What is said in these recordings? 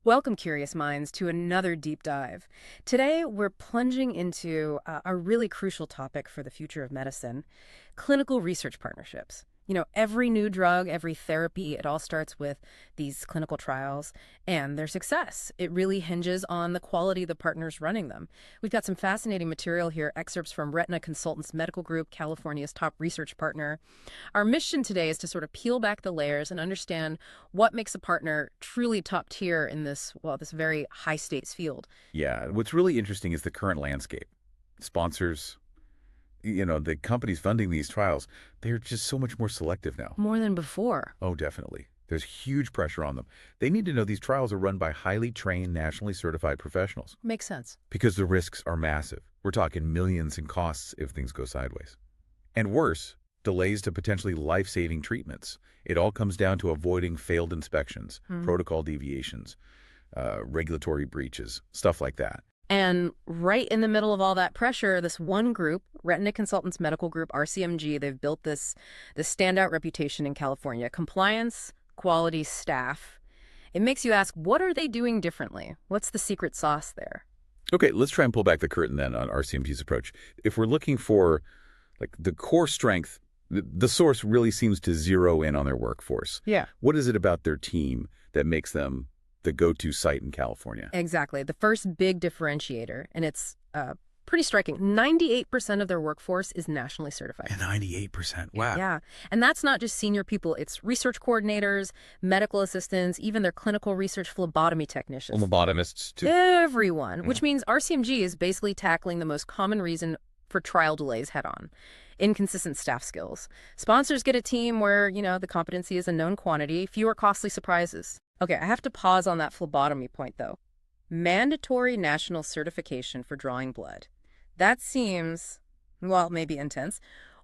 Welcome, curious minds, to another deep dive. Today, we're plunging into a really crucial topic for the future of medicine: clinical research partnerships. Every new drug, every therapy, it all starts with these clinical trials and their success. It really hinges on the quality of the partners running them. We've got some fascinating material here, excerpts from Retina Consultants Medical Group, California's top research partner. Our mission today is to sort of peel back the layers and understand what makes a partner truly top tier in this very high stakes field. Yeah, what's really interesting is the current landscape. Sponsors, the companies funding these trials, they're just so much more selective now. More than before. Oh, definitely. There's huge pressure on them. They need to know these trials are run by highly trained, nationally certified professionals Makes sense. because the risks are massive. We're talking millions in costs if things go sideways. And worse, delays to potentially life-saving treatments. It all comes down to avoiding failed inspections, protocol deviations, regulatory breaches, stuff like that. And right in the middle of all that pressure, this one group, Retina Consultants Medical Group, RCMG, they've built this standout reputation in California: compliance, quality, staff. It makes you ask, what are they doing differently? What's the secret sauce there? Okay, let's try and pull back the curtain then on RCMG's approach. If we're looking for the core strength, the source really seems to zero in on their workforce. Yeah. What is it about their team that makes them the go-to site in California? Exactly. The first big differentiator, and it's pretty striking. 98% of their workforce is nationally certified. 98%. Wow. Yeah. And that's not just senior people. It's research coordinators, medical assistants, even their clinical research phlebotomy technicians. Phlebotomists, too. Everyone, which means RCMG is basically tackling the most common reason for trial delays head on: inconsistent staff skills. Sponsors get a team where, the competency is a known quantity, fewer costly surprises. Okay, I have to pause on that phlebotomy point, though. Mandatory national certification for drawing blood. That seems, maybe intense.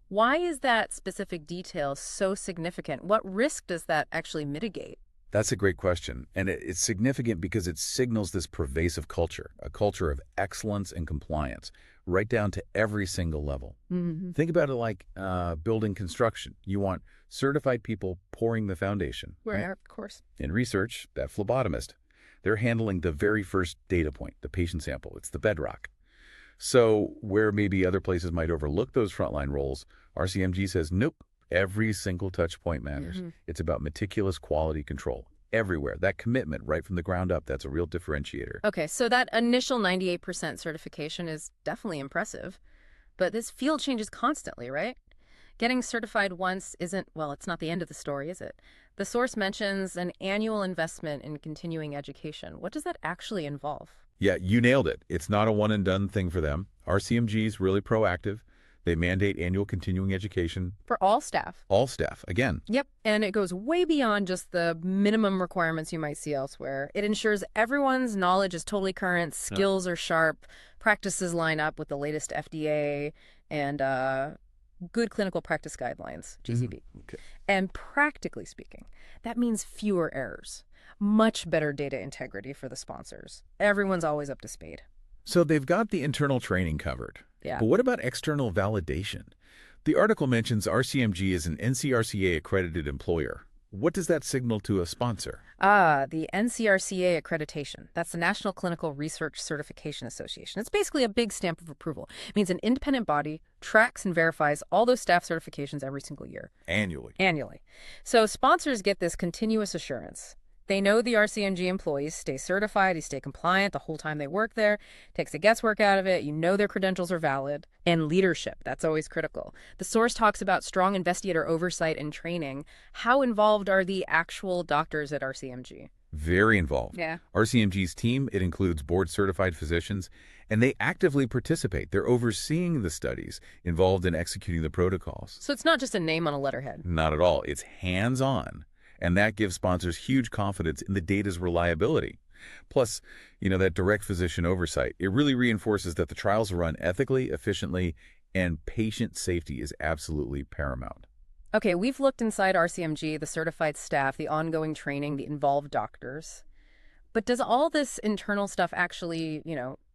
Why is that specific detail so significant? What risk does that actually mitigate? That's a great question. And it's significant because it signals this pervasive culture, a culture of excellence and compliance, right down to every single level. Mm-hmm. Think about it like building construction. You want certified people pouring the foundation. Right, Right? of course. In research, that phlebotomist, they're handling the very first data point, the patient sample. It's the bedrock. So where maybe other places might overlook those frontline roles, RCMG says, nope, every single touch point matters. Mm-hmm. It's about meticulous quality control everywhere. That commitment right from the ground up, that's a real differentiator. Okay, so that initial 98% certification is definitely impressive, but this field changes constantly, right? Getting certified once it's not the end of the story, is it? The source mentions an annual investment in continuing education. What does that actually involve? Yeah, you nailed it. It's not a one-and-done thing for them. RCMG is really proactive. They mandate annual continuing education. For all staff. All staff, again. Yep, and it goes way beyond just the minimum requirements you might see elsewhere. It ensures everyone's knowledge is totally current, skills are sharp, practices line up with the latest FDA and good clinical practice guidelines, GCP. Okay. And practically speaking, that means fewer errors, much better data integrity for the sponsors. Everyone's always up to speed. So they've got the internal training covered. Yeah. But what about external validation? The article mentions RCMG is an NCRCA accredited employer. What does that signal to a sponsor? The NCRCA accreditation. That's the National Clinical Research Certification Association. It's basically a big stamp of approval. It means an independent body tracks and verifies all those staff certifications every single year. Annually. So sponsors get this continuous assurance. They know the RCMG employees stay certified, they stay compliant the whole time they work there. Takes the guesswork out of it. You know their credentials are valid. And leadership, that's always critical. The source talks about strong investigator oversight and training. How involved are the actual doctors at RCMG? Very involved. Yeah. RCMG's team, it includes board-certified physicians, and they actively participate. They're overseeing the studies, involved in executing the protocols. So it's not just a name on a letterhead. Not at all. It's hands-on. And that gives sponsors huge confidence in the data's reliability. Plus, that direct physician oversight, it really reinforces that the trials are run ethically, efficiently, and patient safety is absolutely paramount. Okay, we've looked inside RCMG, the certified staff, the ongoing training, the involved doctors. But does all this internal stuff actually,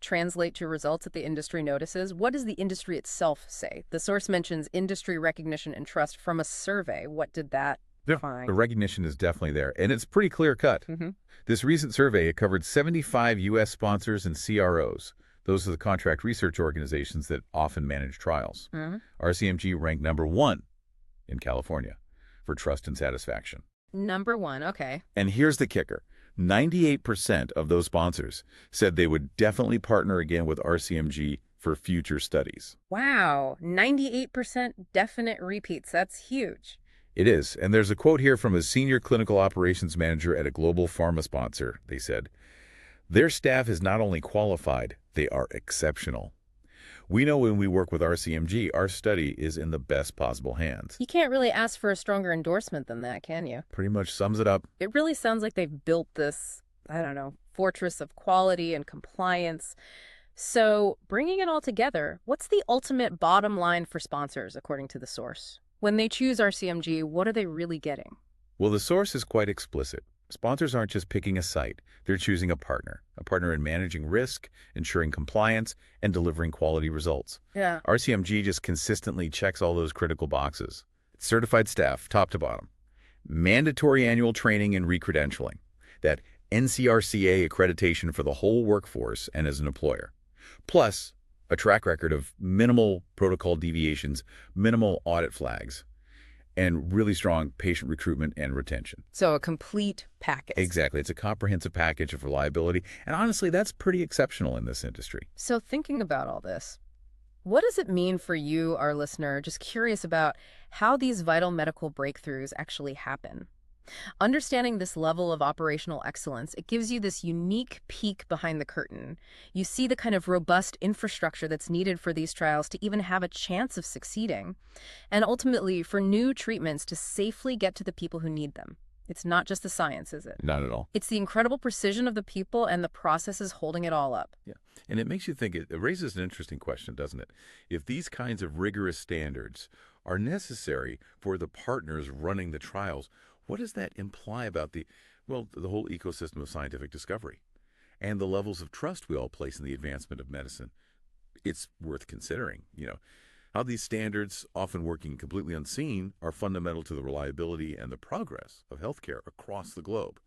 translate to results that the industry notices? What does the industry itself say? The source mentions industry recognition and trust from a survey. What did that Yeah, the Fine. recognition is definitely there, and it's pretty clear-cut. Mm-hmm. This recent survey, it covered 75 U.S. sponsors and CROs. Those are the contract research organizations that often manage trials. Mm-hmm. RCMG ranked #1 in California for trust and satisfaction. #1, okay. And here's the kicker. 98% of those sponsors said they would definitely partner again with RCMG for future studies. Wow, 98% definite repeats. That's huge. It is, and there's a quote here from a senior clinical operations manager at a global pharma sponsor. They said, "Their staff is not only qualified, they are exceptional. We know when we work with RCMG, our study is in the best possible hands." You can't really ask for a stronger endorsement than that, can you? Pretty much sums it up. It really sounds like they've built this, I don't know, fortress of quality and compliance. So, bringing it all together, what's the ultimate bottom line for sponsors, according to the source? When they choose RCMG, what are they really getting? Well, the source is quite explicit. Sponsors aren't just picking a site. They're choosing a partner in managing risk, ensuring compliance, and delivering quality results. Yeah. RCMG just consistently checks all those critical boxes. Certified staff, top to bottom. Mandatory annual training and recredentialing. That NCRCA accreditation for the whole workforce and as an employer. Plus, a track record of minimal protocol deviations, minimal audit flags, and really strong patient recruitment and retention. So a complete package. Exactly. It's a comprehensive package of reliability. And honestly, that's pretty exceptional in this industry. So thinking about all this, what does it mean for you, our listener, just curious about how these vital medical breakthroughs actually happen? Understanding this level of operational excellence, it gives you this unique peek behind the curtain. You see the kind of robust infrastructure that's needed for these trials to even have a chance of succeeding, and ultimately for new treatments to safely get to the people who need them. It's not just the science, is it? Not at all. It's the incredible precision of the people and the processes holding it all up. Yeah. And it makes you think, it raises an interesting question, doesn't it? If these kinds of rigorous standards are necessary for the partners running the trials, what does that imply about the whole ecosystem of scientific discovery and the levels of trust we all place in the advancement of medicine? It's worth considering, how these standards, often working completely unseen, are fundamental to the reliability and the progress of healthcare across the globe.